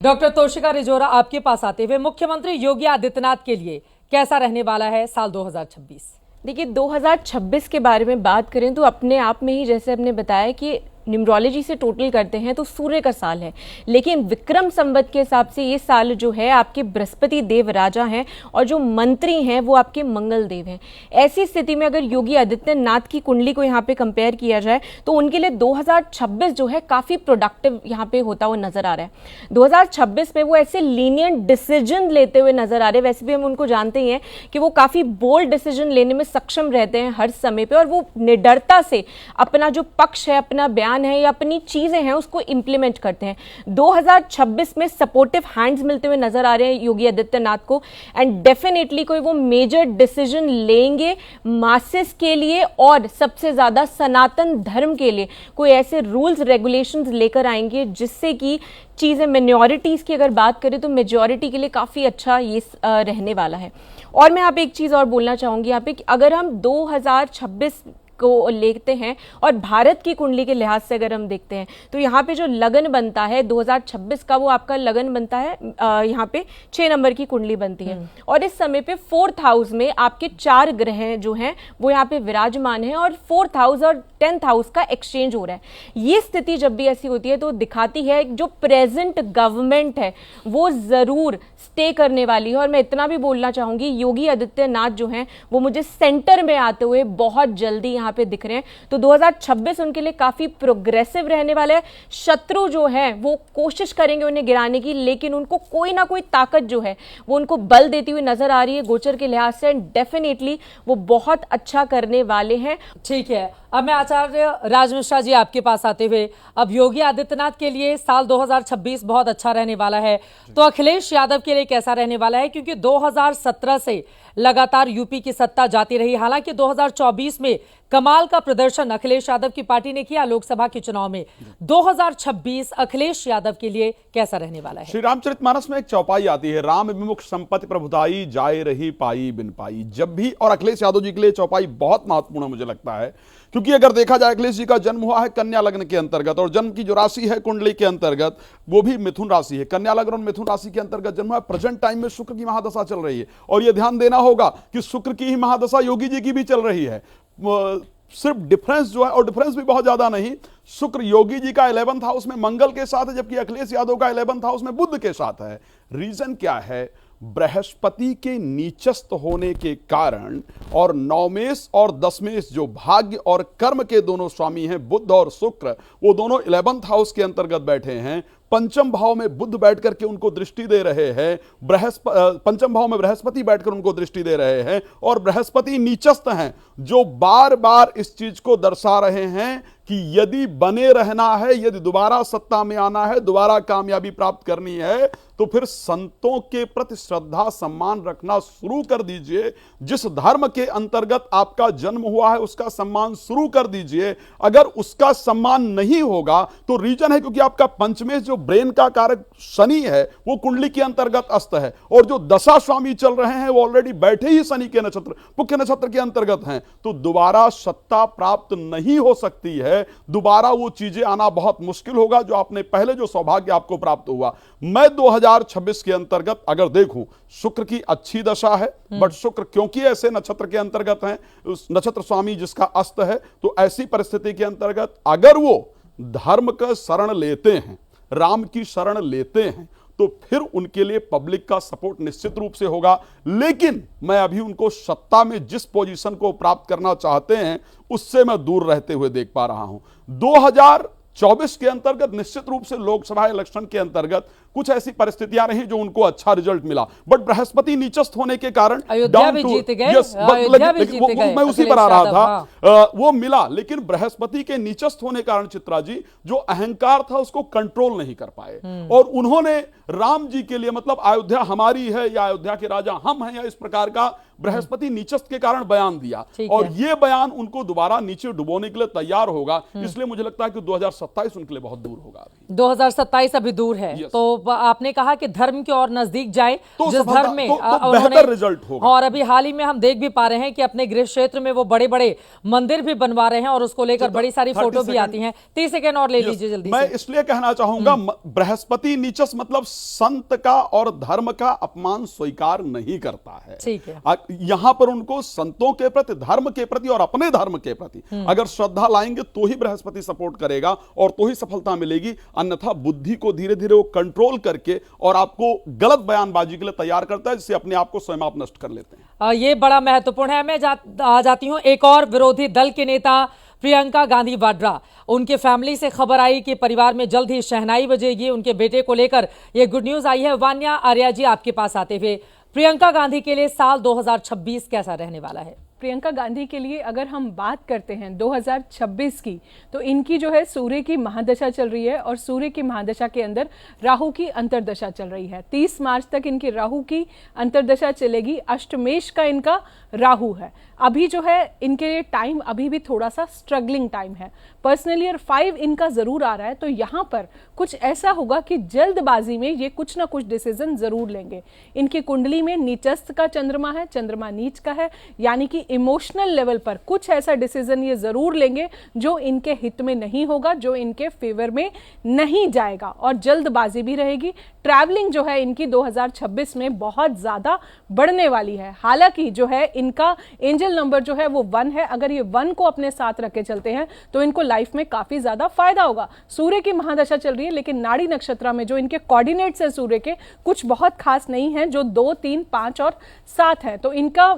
Doctor Toshika रिजोरा, आपके पास आते हुए मुख्यमंत्री योगी आदित्यनाथ के लिए कैसा रहने वाला है साल 2026? देखिए, 2026 के बारे में बात करें तो अपने आप में ही, जैसे आपने बताया कि न्यूमरोलॉजी से टोटल करते हैं तो सूर्य का साल है, लेकिन विक्रम संवत के हिसाब से ये साल जो है आपके बृहस्पति देव राजा हैं और जो मंत्री हैं वो आपके मंगल देव हैं। ऐसी स्थिति में अगर योगी आदित्यनाथ की कुंडली को यहाँ पे कंपेयर किया जाए तो उनके लिए 2026 जो है काफ़ी प्रोडक्टिव यहाँ पे होता हुआ नजर आ रहा है। 2026 में वो ऐसे लीनियंट डिसीजन लेते हुए नजर आ रहे हैं। वैसे भी हम उनको जानते ही हैं कि वो काफ़ी बोल्ड डिसीजन लेने में सक्षम रहते हैं हर समय पर, और वो निडरता से अपना जो पक्ष है, अपना बयान है या अपनी चीजें हैं उसको इंप्लीमेंट करते हैं। 2026 में सपोर्टिव हैंड्स मिलते हुए नजर आ रहे हैं योगी आदित्यनाथ को, एंड डेफिनेटली कोई वो मेजर डिसीजन लेंगे मासेस के लिए और सबसे ज्यादा सनातन धर्म के लिए। कोई ऐसे रूल्स रेगुलेशंस लेकर आएंगे जिससे कि चीजें, मिनॉरिटीज की अगर बात करें तो मेजॉरिटी के लिए काफी अच्छा ये रहने वाला है। और मैं यहाँ पे एक चीज और बोलना चाहूंगी यहाँ पे कि अगर हम 2026 को लेते हैं और भारत की कुंडली के लिहाज से अगर हम देखते हैं तो यहाँ पे जो लगन बनता है 2026 का, वो आपका लगन बनता है यहाँ पे 6 नंबर की कुंडली बनती है, और इस समय पे 4th हाउस में आपके 4 ग्रह जो हैं वो यहाँ पे विराजमान हैं और 4th हाउस और 10th हाउस का एक्सचेंज हो रहा है। ये स्थिति जब भी ऐसी होती है तो दिखाती है जो प्रेजेंट गवर्नमेंट है वो जरूर स्टे करने वाली है। और मैं इतना भी बोलना चाहूंगी, योगी आदित्यनाथ जो हैं वो मुझे सेंटर में आते हुए बहुत जल्दी यहाँ पे दिख रहे हैं, तो 2026 उनके लिए काफी प्रोग्रेसिव रहने वाला है। शत्रु जो है वो कोशिश करेंगे उन्हें गिराने की, लेकिन उनको कोई ना कोई ताकत जो है वो उनको बल देती हुई नजर आ रही है गोचर के लिहाज से, एंड डेफिनेटली वो बहुत अच्छा करने वाले हैं। ठीक है, अब मैं आचार्य राज मिश्रा जी आपके पास आते हुए, अब योगी आदित्यनाथ के लिए साल 2026 बहुत अच्छा रहने वाला है, तो अखिलेश यादव के लिए कैसा रहने वाला है? क्योंकि 2017 से लगातार यूपी की सत्ता जाती रही। हालांकि 2024 में कमाल का प्रदर्शन अखिलेश यादव की पार्टी ने किया लोकसभा के चुनाव में। 2026 अखिलेश यादव के लिए कैसा रहने वाला है? श्री रामचरितमानस में एक चौपाई आती है, राम विमुख संपत्ति प्रभुताई, जाए रही पाई बिन पाई। जब भी, और अखिलेश यादव जी के लिए चौपाई बहुत महत्वपूर्ण मुझे लगता है, क्योंकि अगर देखा जाए अखिलेश जी का जन्म हुआ है कन्या लग्न के अंतर्गत, और जन्म की जो राशि है कुंडली के अंतर्गत वो भी मिथुन राशि है। कन्या लग्न और मिथुन राशि के अंतर्गत जन्म है। प्रेजेंट टाइम में शुक्र की महादशा चल रही है, और यह ध्यान देना होगा कि शुक्र की ही महादशा योगी जी की भी चल रही है। सिर्फ डिफरेंस जो है, और डिफरेंस भी बहुत ज्यादा नहीं, शुक्र योगी जी का 11th हाउस में मंगल के साथ है, जबकि अखिलेश यादव का 11th हाउस में बुध के साथ है। रीजन क्या है? बृहस्पति के नीचस्थ होने के कारण, और नवमेश और दशमेश जो भाग्य और कर्म के दोनों स्वामी हैं बुध और शुक्र, वो दोनों 11th हाउस के अंतर्गत बैठे हैं। पंचम भाव में बुध बैठ करके उनको दृष्टि दे रहे हैं, पंचम भाव में बृहस्पति बैठकर उनको दृष्टि दे रहे हैं, और बृहस्पति नीचस्थ हैं, जो बार बार इस चीज को दर्शा रहे हैं कि यदि बने रहना है, यदि दोबारा सत्ता में आना है, दोबारा कामयाबी प्राप्त करनी है, तो फिर संतों के प्रति श्रद्धा सम्मान रखना शुरू कर दीजिए। जिस धर्म के अंतर्गत आपका जन्म हुआ है उसका सम्मान शुरू कर दीजिए। अगर उसका सम्मान नहीं होगा तो रीजन है क्योंकि आपका पंचमेश जो ब्रेन का कारक शनि है वो कुंडली के अंतर्गत अस्त है, और जो दशा स्वामी चल रहे हैं वो ऑलरेडी बैठे ही शनि के नक्षत्र, पुख्य नक्षत्र के अंतर्गत हैं, तो दोबारा सत्ता प्राप्त नहीं हो सकती है। दोबारा वो चीजें आना बहुत मुश्किल होगा जो आपने पहले जो सौभाग्य आपको प्राप्त हुआ। मैं 2026 के अंतर्गत अगर देखूं, शुक्र की अच्छी दशा है, बट शुक्र क्योंकि ऐसे नक्षत्र के अंतर्गत हैं, उस नक्षत्र स्वामी जिसका अस्त है, तो ऐसी परिस्थिति के अंतर्गत अगर वो धर्म का शरण लेते हैं, राम की शरण लेते हैं, तो फिर उनके लिए पब्लिक का सपोर्ट निश्चित रूप से होगा। लेकिन मैं अभी उनको सत्ता में जिस पोजीशन को प्राप्त करना चाहते हैं उससे मैं दूर रहते हुए देख पा रहा हूं। 2024 के अंतर्गत निश्चित रूप से लोकसभा इलेक्शन के अंतर्गत कुछ ऐसी परिस्थितियां रही जो उनको अच्छा रिजल्ट मिला, बट बृहस्पति नीचस्थ होने के कारण अयोध्या भी जीत गए, मैं उसी पर आ रहा था, वो मिला। लेकिन बृहस्पति के नीचस्थ होने के कारण चित्रा जी जो अहंकार था उसको कंट्रोल नहीं कर पाए, और उन्होंने राम जी के लिए, मतलब अयोध्या हमारी है या अयोध्या के राजा हम हैं, या इस प्रकार का बृहस्पति नीचस्थ के कारण बयान दिया, और ये बयान उनको दोबारा नीचे डुबोने के लिए तैयार होगा। इसलिए मुझे लगता है कि 2027 उनके लिए बहुत दूर होगा। 2027 अभी दूर है, तो आपने कहा कि धर्म की ओर नजदीक जाए, तो जिस धर्म में तो बेहतर रिजल्ट होगा। और अभी हाल ही में हम देख भी पा रहे हैं कि अपने गृह क्षेत्र में वो बड़े बड़े मंदिर भी बनवा रहे हैं और उसको लेकर बड़ी सारी फोटो भी आती हैं। 30 सेकंड और ले लीजिए जल्दी मैं से। इसलिए कहना चाहूंगा, बृहस्पति नीचस मतलब संत का और धर्म का अपमान स्वीकार नहीं करता है। ठीक है, यहां पर उनको संतों के प्रति, धर्म के प्रति और अपने धर्म के प्रति अगर श्रद्धा लाएंगे तो ही बृहस्पति सपोर्ट करेगा और तो ही सफलता मिलेगी। अन्यथा बुद्धि को धीरे धीरे वो कंट्रोल करके और आपको गलत बयानबाजी के लिए तैयार करता है, जिससे अपने आप को स्वयं आप नष्ट कर लेते हैं। ये बड़ा महत्वपूर्ण है। मैं आ जाती हूं एक और विरोधी दल के नेता प्रियंका गांधी वाड्रा। उनके फैमिली से खबर आई कि परिवार में जल्द ही शहनाई बजेगी। उनके बेटे को लेकर ये गुड न्यूज आई है। वान्या आर्या जी, आपके पास आते हुए, प्रियंका गांधी के लिए साल 2026 कैसा रहने वाला है? प्रियंका गांधी के लिए अगर हम बात करते हैं 2026 की, तो इनकी जो है सूर्य की महादशा चल रही है और सूर्य की महादशा के अंदर राहु की अंतर्दशा चल रही है। 30 मार्च तक इनकी राहु की अंतर्दशा चलेगी। अष्टमेश का इनका राहु है। अभी जो है इनके लिए टाइम अभी भी थोड़ा सा स्ट्रगलिंग टाइम है। पर्सनल ईयर 5 इनका जरूर आ रहा है, तो यहाँ पर कुछ ऐसा होगा कि जल्दबाजी में ये कुछ ना कुछ डिसीजन जरूर लेंगे। इनकी कुंडली में नीचस्थ का चंद्रमा है, चंद्रमा नीच का है, यानी कि इमोशनल लेवल पर कुछ ऐसा डिसीजन ये जरूर लेंगे जो इनके हित में नहीं होगा, जो इनके फेवर में नहीं जाएगा, और जल्दबाजी भी रहेगी। ट्रैवलिंग जो है इनकी 2026 में बहुत ज्यादा बढ़ने वाली है। हालांकि जो है इनका एंजल नंबर जो है वो 1 है। अगर ये 1 को अपने साथ रख के चलते हैं तो इनको लाइफ में काफी ज्यादा फायदा होगा। सूर्य की महादशा चल रही है, लेकिन नाड़ी नक्षत्र में जो इनके कोऑर्डिनेट्स है सूर्य के, कुछ बहुत खास नहीं है, जो 2, 3, 5 और 7 है। तो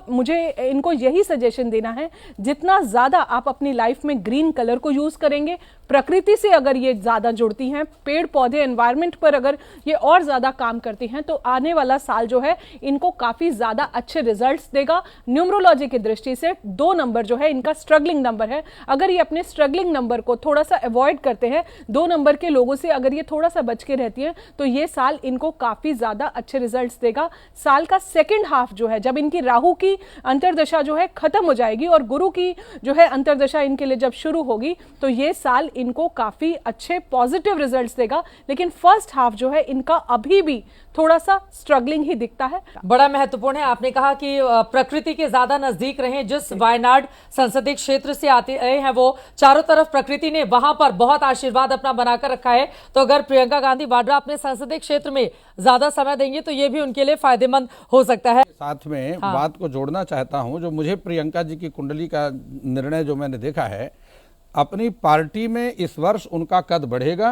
मुझे इनको यही सजेशन देना है, जितना ज्यादा आप अपनी लाइफ में ग्रीन कलर को यूज करेंगे, प्रकृति से अगर ये ज्यादा जुड़ती हैं, पेड़ पौधे एनवायरनमेंट पर अगर ये और ज्यादा काम करती हैं, तो आने वाला साल जो है इनको काफी ज्यादा अच्छे रिजल्ट्स देगा। न्यूमरोलॉजी की दृष्टि से 2 नंबर जो है इनका स्ट्रगलिंग नंबर है। अगर ये अपने स्ट्रगलिंग नंबर को थोड़ा सा अवॉइड करते हैं, 2 नंबर के लोगों से अगर ये थोड़ा सा बच के रहती हैं, तो ये साल इनको काफी ज्यादा अच्छे रिजल्ट्स देगा। साल का सेकेंड हाफ जो है, जब इनकी राहु की अंतर्दशा जो है खत्म हो जाएगी और गुरु की जो है अंतर्दशा इनके लिए जब शुरू होगी, तो ये साल इनको काफी अच्छे पॉजिटिव रिजल्ट्स देगा। लेकिन फर्स्ट हाफ जो है इनका अभी भी थोड़ा सा स्ट्रगलिंग ही दिखता है। बड़ा महत्वपूर्ण है। आपने कहा कि प्रकृति के ज्यादा नजदीक रहें। जिस वायनाड संसदीय क्षेत्र से आते हैं, वो चारों तरफ प्रकृति ने वहां पर बहुत आशीर्वाद अपना बनाकर रखा है। तो अगर प्रियंका गांधी वाड्रा अपने संसदीय क्षेत्र में ज्यादा समय देंगे तो ये भी उनके लिए फायदेमंद हो सकता है। साथ में बात को जोड़ना चाहता हूं, जो मुझे प्रियंका जी की कुंडली का निर्णय जो मैंने देखा है, अपनी पार्टी में इस वर्ष उनका कद बढ़ेगा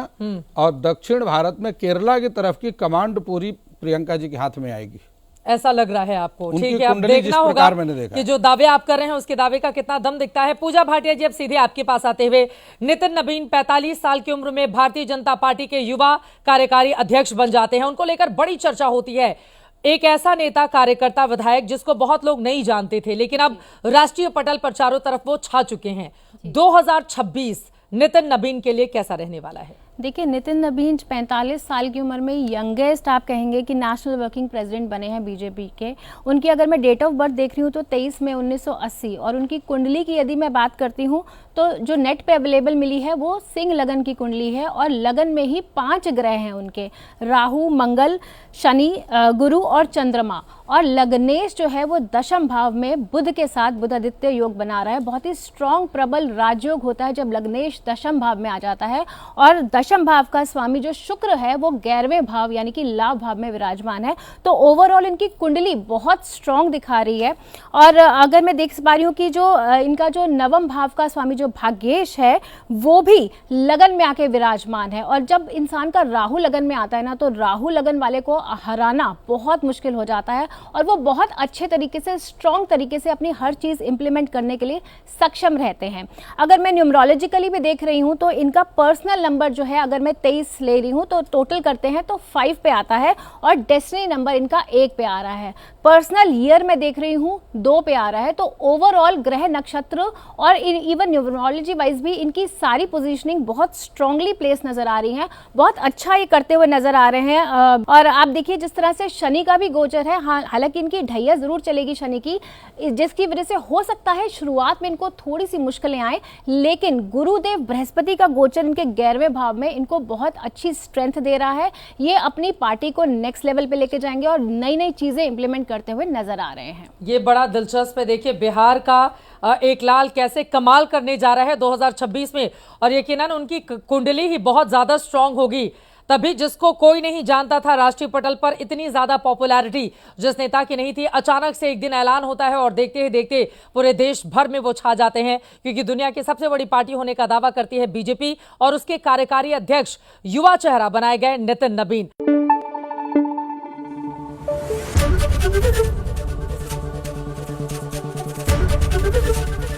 और दक्षिण भारत में केरला की तरफ की कमांड पूरी प्रियंका जी के हाथ में आएगी। ऐसा लग रहा है आपको? ठीक है, अब कुंडली देखना जिस होगा प्रकार मैंने देखा कि जो दावे आप कर रहे हैं उसके दावे का कितना दम दिखता है। पूजा भाटिया जी, अब सीधे आपके पास आते हुए, नितिन नवीन 45 साल की उम्र में भारतीय जनता पार्टी के युवा कार्यकारी अध्यक्ष बन जाते हैं। उनको लेकर बड़ी चर्चा होती है। एक ऐसा नेता, कार्यकर्ता, विधायक जिसको बहुत लोग नहीं जानते थे, लेकिन अब राष्ट्रीय पटल पर चारों तरफ वो छा चुके हैं। 2026 नितिन नवीन के लिए कैसा रहने वाला है? देखिए, नितिन नवीन 45 साल की उम्र में यंगेस्ट आप कहेंगे कि नेशनल वर्किंग प्रेसिडेंट बने हैं बीजेपी के। उनकी अगर मैं डेट ऑफ बर्थ देख रही हूँ तो 23 मई 1980, और उनकी कुंडली की यदि मैं बात करती हूँ तो जो नेट पे अवेलेबल मिली है वो सिंह लगन की कुंडली है, और लगन में ही 5 ग्रह हैं उनके, राहु, मंगल, शनि, गुरु और चंद्रमा। और लग्नेश जो है वो दशम भाव में बुध के साथ बुधादित्य योग बना रहा है। बहुत ही स्ट्रॉन्ग प्रबल राजयोग होता है जब लग्नेश दशम भाव में आ जाता है। और दशम भाव का स्वामी जो शुक्र है वो 11वें भाव यानी कि लाभ भाव में विराजमान है। तो ओवरऑल इनकी कुंडली बहुत स्ट्रॉन्ग दिखा रही है। और अगर मैं देख पा रही हूँ कि जो इनका जो 9वें भाव का स्वामी जो भाग्येश है वो भी लगन में आके विराजमान है। और जब इंसान का राहु लगन में आता है ना, तो राहु लगन वाले को हराना बहुत मुश्किल हो जाता है, और वो बहुत अच्छे तरीके से, स्ट्रॉन्ग तरीके से अपनी हर चीज इंप्लीमेंट करने के लिए सक्षम रहते हैं। अगर मैं न्यूमरोलॉजिकली भी देख रही हूँ तो इनका पर्सनल नंबर जो है, अगर मैं 23 ले रही हूँ तो टोटल करते हैं तो 5 पे आता है, और डेस्टिनी नंबर इनका 1 पे आ रहा है। पर्सनल ईयर में देख रही हूँ 2 पे आ रहा है। तो ओवरऑल ग्रह नक्षत्र और इवन न्यूमरोलॉजी वाइज भी इनकी सारी पोजीशनिंग बहुत स्ट्रांगली प्लेस नजर आ रही है। बहुत अच्छा ये करते हुए नजर आ रहे हैं। और आप देखिए जिस तरह से शनि का भी गोचर है, हालांकि इनकी ढैया जरूर चलेगी शनि की, जिसकी वजह से हो सकता है शुरुआत में इनको थोड़ी सी मुश्किलें आए, लेकिन गुरुदेव बृहस्पति का गोचर इनके 11वें भाव में में इनको बहुत अच्छी स्ट्रेंथ दे रहा है। ये अपनी पार्टी को नेक्स्ट लेवल पे लेके जाएंगे और नई नई चीजें इंप्लीमेंट करते हुए नजर आ रहे हैं। ये बड़ा दिलचस्प है। देखिए बिहार का एक लाल कैसे कमाल करने जा रहा है 2026 में, और यकीनन उनकी कुंडली ही बहुत ज्यादा स्ट्रांग होगी। तभी जिसको कोई नहीं जानता था राष्ट्रीय पटल पर, इतनी ज्यादा पॉपुलैरिटी जिस नेता की नहीं थी, अचानक से एक दिन ऐलान होता है और देखते ही देखते पूरे देश भर में वो छा जाते हैं, क्योंकि दुनिया की सबसे बड़ी पार्टी होने का दावा करती है बीजेपी, और उसके कार्यकारी अध्यक्ष युवा चेहरा बनाए गए नितिन नबीन।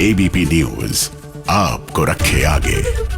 एबीपी न्यूज आपको रखे आगे।